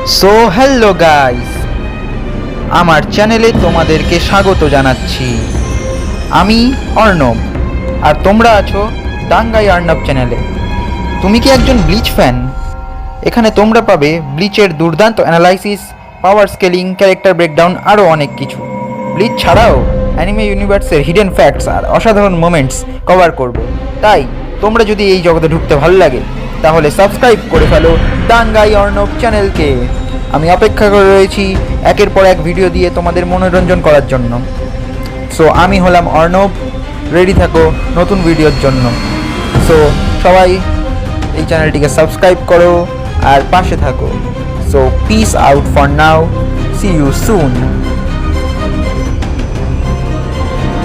So hello guys, আমার চ্যানেলে তোমাদেরকে স্বাগত জানাচ্ছি। আমি অর্ণব, আর তোমরা আছো দাঙ্গাই অর্ণব চ্যানেলে। তুমি কি একজন ব্লিচ ফ্যান? এখানে তোমরা পাবে ব্লিচের দুর্দান্ত অ্যানালাইসিস, পাওয়ার স্কেলিং, ক্যারেক্টার ব্রেকডাউন, আরও অনেক কিছু। ব্লিচ ছাড়াও অ্যানিমে ইউনিভার্সের হিডেন ফ্যাক্টস আর অসাধারণ মোমেন্টস কভার করব। তাই তোমরা যদি এই জগতে ঢুকতে ভালো লাগে তাহলে সাবস্ক্রাইব করে ফেলো দাঙ্গাই অর্ণব চ্যানেলকে। আমি অপেক্ষা করে রয়েছি একের পর এক ভিডিও দিয়ে তোমাদের মনোরঞ্জন করার জন্য। সো আমি হলাম অর্ণব, রেডি থাকো নতুন ভিডিওর জন্য। সো সবাই এই চ্যানেলটিকে সাবস্ক্রাইব করো আর পাশে থাকো। So peace out for now, see you soon.